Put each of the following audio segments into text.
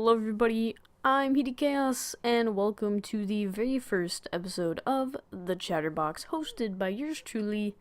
Hello everybody, I'm Heated Chaos, and welcome to the very first episode of the Chatterbox, hosted by yours truly,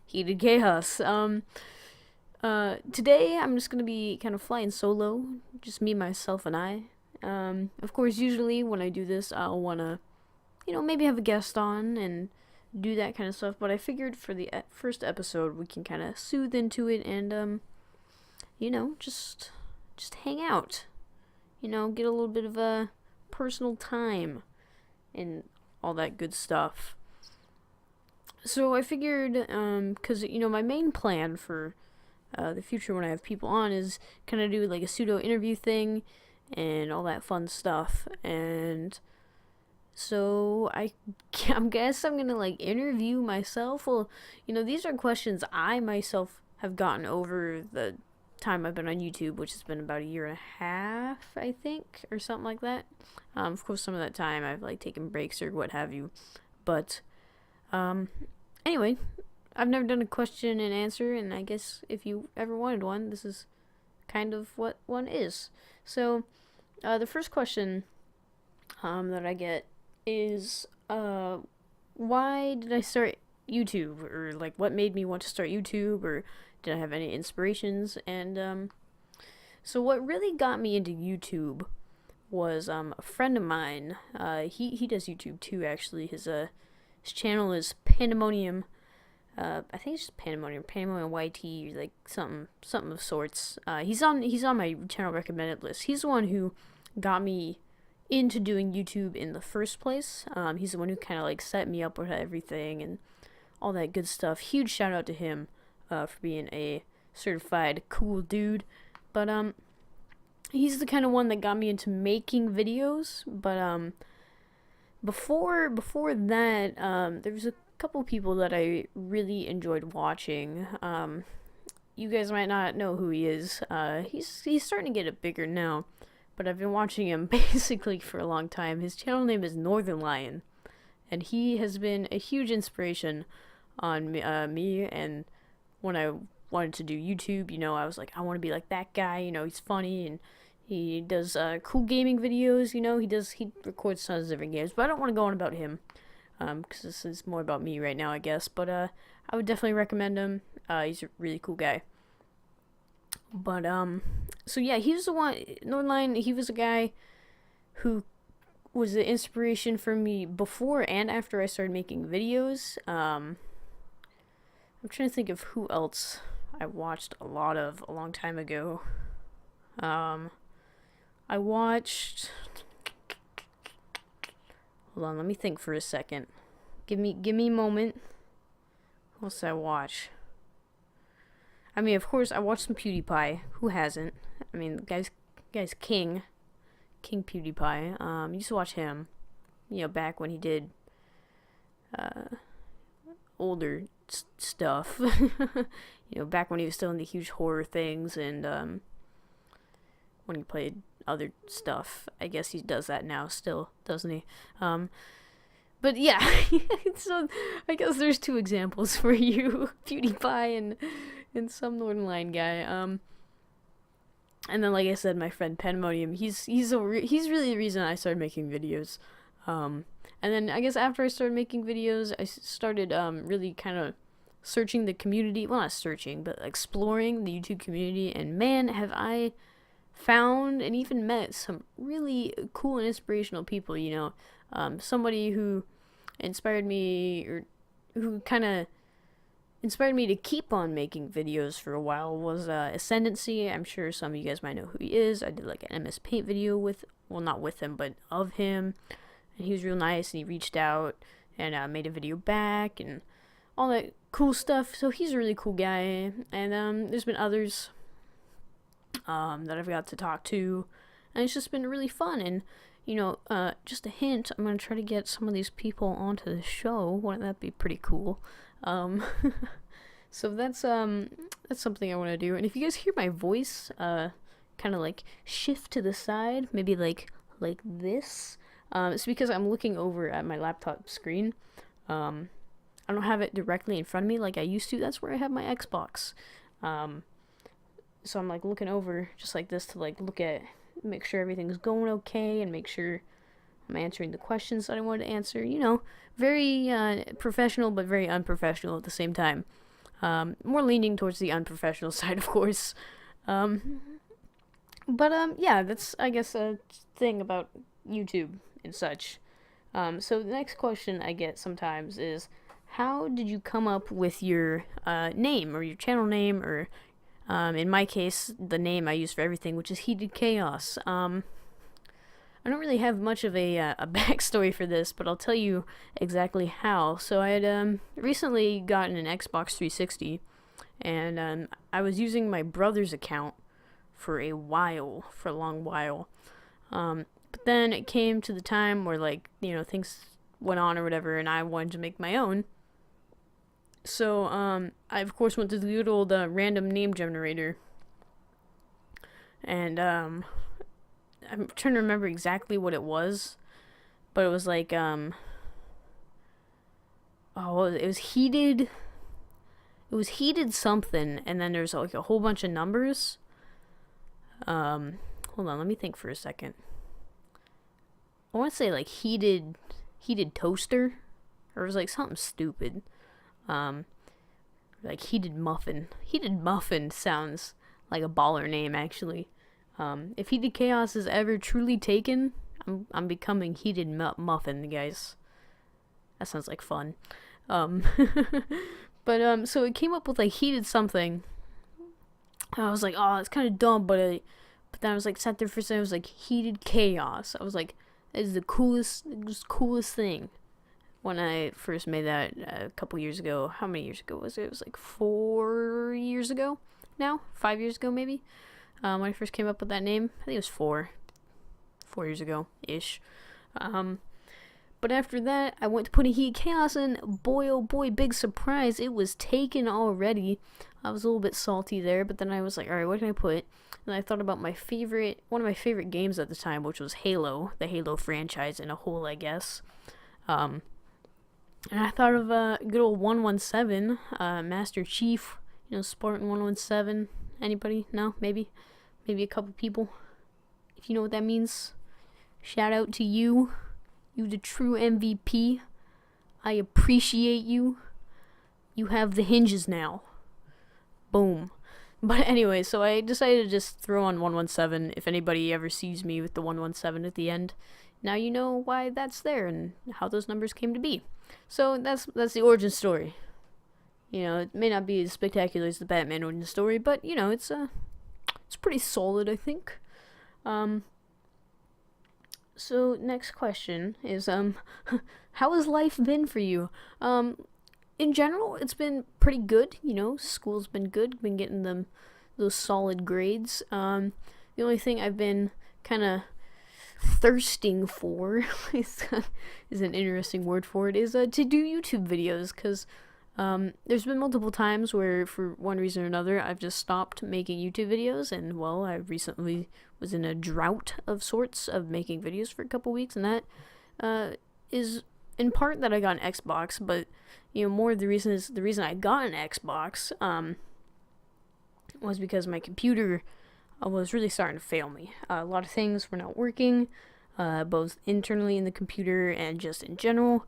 Heated Chaos. Today I'm just gonna be kind of flying solo, just me, myself, and I. Of course, usually when I do this, I'll wanna, maybe have a guest on and do that kind of stuff, but I figured for the first episode we can kind of soothe into it and, just hang out. Get a little bit of a personal time and all that good stuff. So I figured, because, my main plan for the future when I have people on is kind of do like a pseudo interview thing and all that fun stuff. And so I guess I'm gonna like interview myself. Well, these are questions I myself have gotten over the time I've been on YouTube, which has been about a year and a half, I think, or something like that. Of course, some of that time I've like taken breaks or what have you. But anyway, I've never done a question and answer, and I guess if you ever wanted one, this is kind of what one is. So the first question that I get is why did I start YouTube, or like what made me want to start YouTube, or did I have any inspirations? And so what really got me into YouTube was a friend of mine. He does YouTube too, actually. His channel is Pandemonium. I think it's just Pandemonium YT, like something of sorts. He's on my channel recommended list. He's the one who got me into doing YouTube in the first place. He's the one who kind of like set me up with everything and all that good stuff. Huge shout out to him for being a certified cool dude. But he's the kind of one that got me into making videos. But before that, there was a couple people that I really enjoyed watching. You guys might not know who he is. He's starting to get it bigger now, but I've been watching him basically for a long time. His channel name is Northern Lion, and he has been a huge inspiration on me. And when I wanted to do YouTube, I was like, I want to be like that guy. He's funny and he does cool gaming videos. He records tons of different games, but I don't want to go on about him because this is more about me right now, I guess. But I would definitely recommend him. He's a really cool guy. But so yeah, he was the one. Northline. He was a guy who was the inspiration for me before and after I started making videos. I'm trying to think of who else I watched a lot of a long time ago. I watched. Hold on, let me think for a second. Give me a moment. What else did I watch? I mean, of course, I watched some PewDiePie. Who hasn't? I mean, guy's King PewDiePie. Used to watch him. Back when he did older stuff. Back when he was still in the huge horror things, and when he played other stuff. I guess he does that now still, doesn't he? But yeah, so I guess there's two examples for you, PewDiePie and some Northern Line guy. And then, like I said, my friend Pandemonium, he's really the reason I started making videos. And then I guess after I started making videos, I started really kind of searching the community. Well, not searching, but exploring the YouTube community. And man, have I found and even met some really cool and inspirational people. Somebody who inspired me, or who kind of inspired me to keep on making videos for a while, was Ascendancy. I'm sure some of you guys might know who he is. I did like an MS Paint video not with him, but of him. And he was real nice, and he reached out and made a video back and all that cool stuff. So he's a really cool guy. And there's been others that I've got to talk to, and it's just been really fun. And just a hint, I'm gonna try to get some of these people onto the show. Wouldn't that be pretty cool? So that's something I want to do. And if you guys hear my voice kind of like shift to the side, maybe like this, it's because I'm looking over at my laptop screen. I don't have it directly in front of me like I used to. That's where I have my Xbox. So I'm like looking over just like this to like look at make sure everything's going okay, and make sure I'm answering the questions that I wanted to answer. Very professional, but very unprofessional at the same time. More leaning towards the unprofessional side, of course. Yeah, that's, I guess, a thing about YouTube and such. So the next question I get sometimes is, how did you come up with your name, or your channel name, or in my case, the name I use for everything, which is Heated Chaos. I don't really have much of a backstory for this, but I'll tell you exactly how. So I had recently gotten an Xbox 360, and I was using my brother's account for a long while. But then it came to the time where, things went on or whatever, and I wanted to make my own. So I, of course, went to the good old random name generator. And I'm trying to remember exactly what it was. But it was like, it was heated. It was heated something, and then there's like a whole bunch of numbers. Hold on, let me think for a second. I want to say like heated toaster, or it was like something stupid. Like heated muffin. Heated muffin sounds like a baller name, actually. If Heated Chaos is ever truly taken, I'm becoming Heated Muffin, guys. That sounds like fun. But so it came up with like heated something. I was like, oh, it's kind of dumb, but then I was like, sat there for a second. I was like, Heated Chaos. I was like, that is the coolest thing. When I first made that a couple years ago. How many years ago was it? It was like 4 years ago now? 5 years ago, maybe? When I first came up with that name. I think it was 4 years ago-ish. But after that, I went to put a Heat Chaos in. Boy, oh boy, big surprise. It was taken already. I was a little bit salty there, but then I was like, alright, what can I put? And I thought about one of my favorite games at the time, which was Halo. The Halo franchise in a whole, I guess. And I thought of good old 117, Master Chief, Spartan 117. Anybody? No? Maybe a couple people. If you know what that means, shout out to you. You the true MVP. I appreciate you. You have the hinges now. Boom. But anyway, so I decided to just throw on 117 if anybody ever sees me with the 117 at the end. Now you know why that's there and how those numbers came to be. So that's the origin story. It may not be as spectacular as the Batman origin story, but it's pretty solid, I think. So next question is how has life been for you? In general, it's been pretty good. School's been good. Been getting those solid grades. The only thing I've been kind of thirsting for is an interesting word for it, is to do YouTube videos, because there's been multiple times where for one reason or another I've just stopped making YouTube videos, and well, I recently was in a drought of sorts of making videos for a couple weeks, and that is in part that I got an Xbox, but more of the reason I got an Xbox was because my computer was really starting to fail me. A lot of things were not working, both internally in the computer and just in general.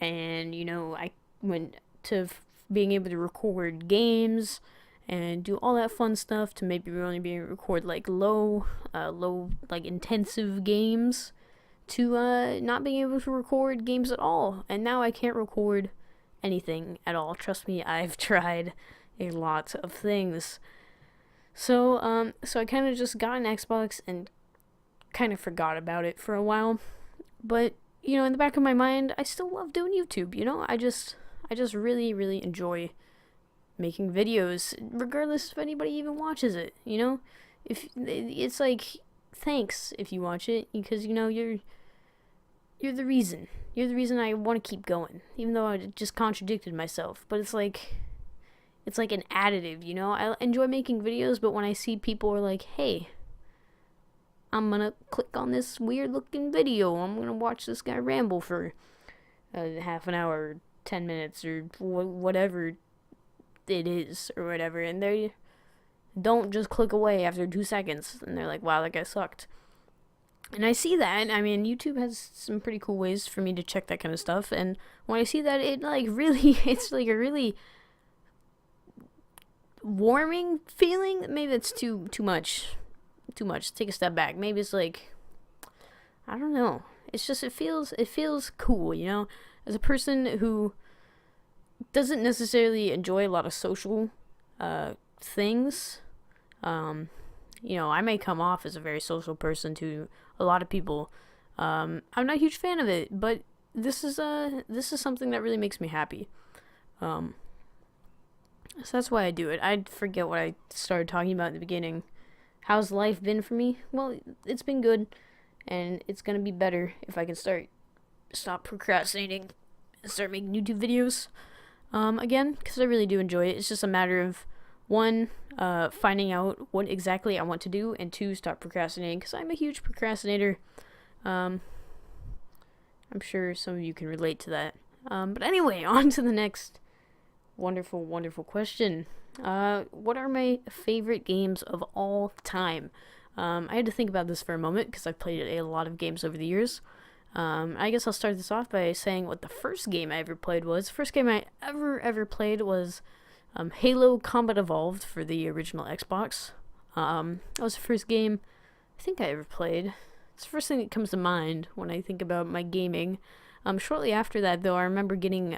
And, I went to being able to record games and do all that fun stuff to maybe only be able to record like low, like intensive games, to not being able to record games at all. And now I can't record anything at all. Trust me, I've tried a lot of things. So I kind of just got an Xbox and kind of forgot about it for a while. But, in the back of my mind, I still love doing YouTube, I just really, really enjoy making videos, regardless if anybody even watches it, If it's like, thanks if you watch it, because, you're the reason. You're the reason I want to keep going, even though I just contradicted myself. But it's like an additive, I enjoy making videos, but when I see people are like, hey, I'm gonna click on this weird looking video, I'm gonna watch this guy ramble for half an hour, 10 minutes, or whatever it is, or whatever, and they don't just click away after 2 seconds, and they're like, wow, that guy sucked. And I see that. I mean, YouTube has some pretty cool ways for me to check that kind of stuff. And when I see that, it like really, it's like a really warming feeling. Maybe it's too much. Too much. Take a step back. Maybe it's like, I don't know. It's just it feels cool, you know. As a person who doesn't necessarily enjoy a lot of social things, you know, I may come off as a very social person to a lot of people. I'm not a huge fan of it, but this is something that really makes me happy. So that's why I do it. I forget what I started talking about in the beginning. How's life been for me? Well, it's been good, and it's gonna be better if I can stop procrastinating and start making YouTube videos again, because I really do enjoy it. It's just a matter of one, finding out what exactly I want to do, and two, stop procrastinating, because I'm a huge procrastinator. I'm sure some of you can relate to that. But anyway, on to the next wonderful, wonderful question. What are my favorite games of all time? I had to think about this for a moment because I've played a lot of games over the years. I guess I'll start this off by saying what the first game I ever played was. The first game I ever played was Halo Combat Evolved for the original Xbox. That was the first game I think I ever played. It's the first thing that comes to mind when I think about my gaming. Shortly after that, though, I remember getting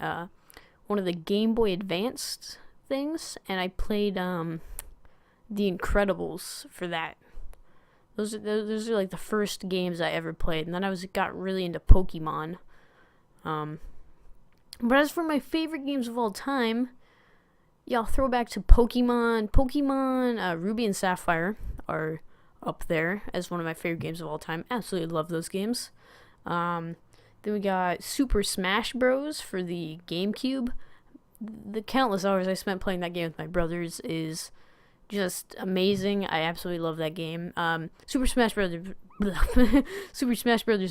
one of the Game Boy Advanced things, and I played The Incredibles for that. Those are like the first games I ever played, and then I got really into Pokemon. But as for my favorite games of all time, yeah, I'll throw back to Pokemon. Ruby and Sapphire are up there as one of my favorite games of all time. Absolutely love those games. Then we got Super Smash Bros. For the GameCube. The countless hours I spent playing that game with my brothers is just amazing. I absolutely love that game. Super Smash Brothers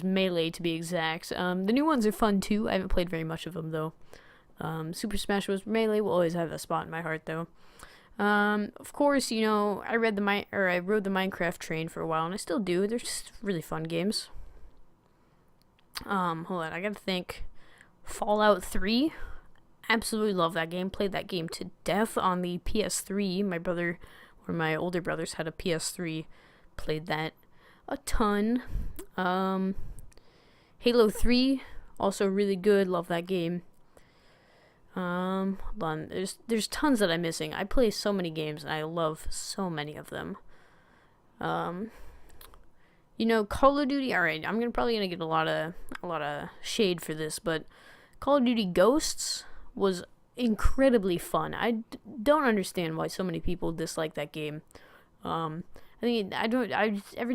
Melee, to be exact. The new ones are fun too. I haven't played very much of them though. Super Smash Bros. Melee will always have a spot in my heart though. Of course, you know, I rode the Minecraft train for a while, and I still do. They're just really fun games. Hold on, I gotta think. Fallout 3. Absolutely love that game. Played that game to death on the PS3. One of my older brothers had a PS3. Played that a ton. Halo 3, also really good. Love that game. Hold on. There's tons that I'm missing. I play so many games, and I love so many of them. You know, Call of Duty. All right, I'm probably gonna get a lot of shade for this, but Call of Duty Ghosts was incredibly fun. I don't understand why so many people dislike that game. Every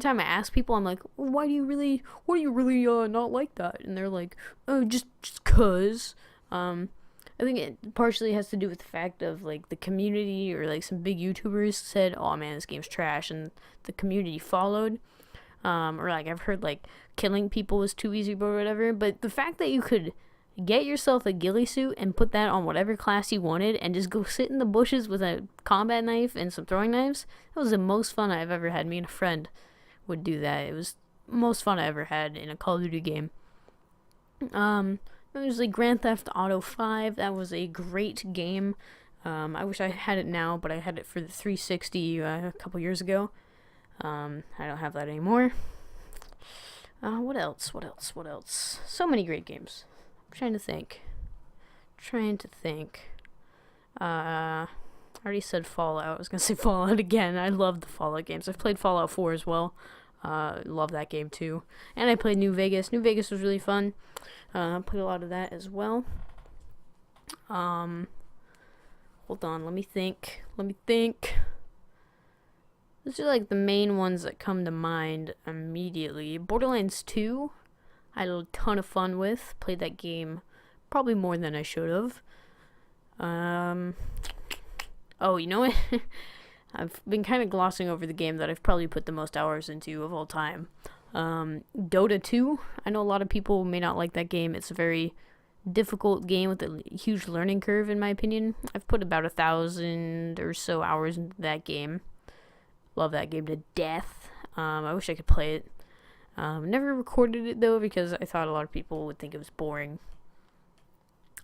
time I ask people, I'm like, why do you really not like that? And they're like, oh, just cause. I think it partially has to do with the fact of like the community, or like some big YouTubers said, oh man, this game's trash, and the community followed. Or like I've heard like killing people was too easy or whatever. But the fact that you could get yourself a ghillie suit and put that on whatever class you wanted and just go sit in the bushes with a combat knife and some throwing knives, that was the most fun I've ever had. Me and a friend would do that. It was the most fun I ever had in a Call of Duty game. There's like Grand Theft Auto 5. That was a great game. I wish I had it now, but I had it for the 360 a couple years ago. I don't have that anymore. What else? So many great games. I'm trying to think. I already said Fallout. I was gonna say Fallout again. I love the Fallout games. I've played Fallout 4 as well. Love that game too. And I played New Vegas. New Vegas was really fun. Played a lot of that as well. Hold on. Let me think. Those are like the main ones that come to mind immediately. Borderlands 2, I had a ton of fun with. Played that game probably more than I should have. Oh, you know what? I've been kind of glossing over the game that I've probably put the most hours into of all time. Dota 2. I know a lot of people may not like that game. It's a very difficult game with a huge learning curve, in my opinion. I've put about 1,000 or so hours into that game. Love that game to death. I wish I could play it. Never recorded it though because I thought a lot of people would think it was boring.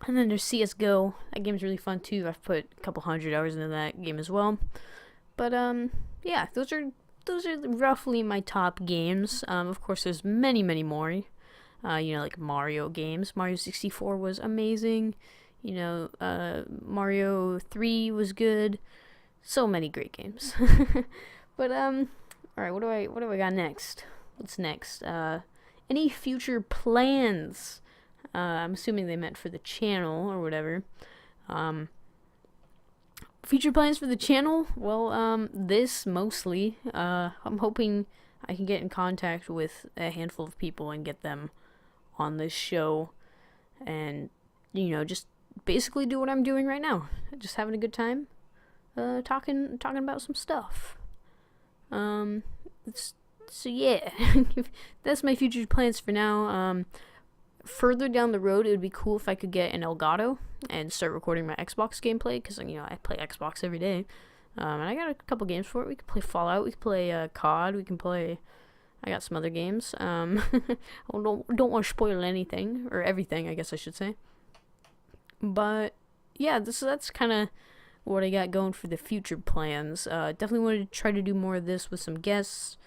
And then there's CS:GO. That game's really fun too. I've put a couple 100 hours into that game as well. But yeah, those are roughly my top games. Of course, there's many more. Like Mario games. Mario 64 was amazing. Mario 3 was good. So many great games. But all right, what do I got next? What's next? Any future plans? I'm assuming they meant for the channel or whatever. Future plans for the channel? Well, this mostly. I'm hoping I can get in contact with a handful of people and get them on this show, and just basically do what I'm doing right now, just having a good time, talking about some stuff. So yeah, that's my future plans for now. Further down the road, it would be cool if I could get an Elgato and start recording my Xbox gameplay, because I play Xbox every day, and I got a couple games for it. We could play Fallout, we could play COD, we can play. I got some other games. I don't want to spoil anything or everything, I guess I should say. But yeah, that's kind of what I got going for the future plans. Definitely want to try to do more of this with some guests.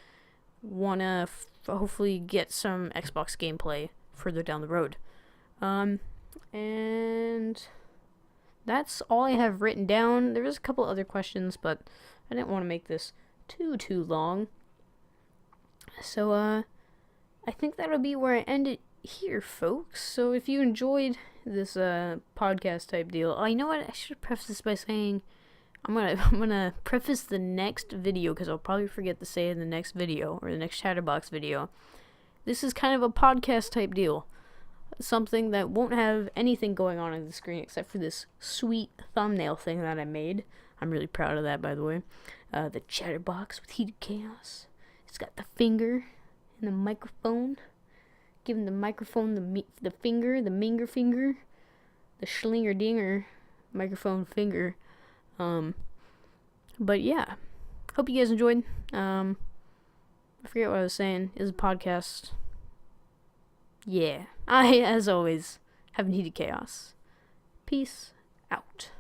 Wanna hopefully get some Xbox gameplay further down the road. And that's all I have written down. There was a couple other questions, but I didn't want to make this too long. So I think that'll be where I end it here, folks. So if you enjoyed this podcast type deal, you know what? I should preface this by saying I'm gonna preface the next video, because I'll probably forget to say it in the next video or the next Chatterbox video. This is kind of a podcast type deal. Something that won't have anything going on the screen except for this sweet thumbnail thing that I made. I'm really proud of that, by the way. The Chatterbox with Heated Chaos. It's got the finger and the microphone. Giving the microphone the finger, the minger finger. The schlinger dinger microphone finger. But yeah. Hope you guys enjoyed. I forget what I was saying. It's a podcast. Yeah. I, as always, have Heated Chaos. Peace out.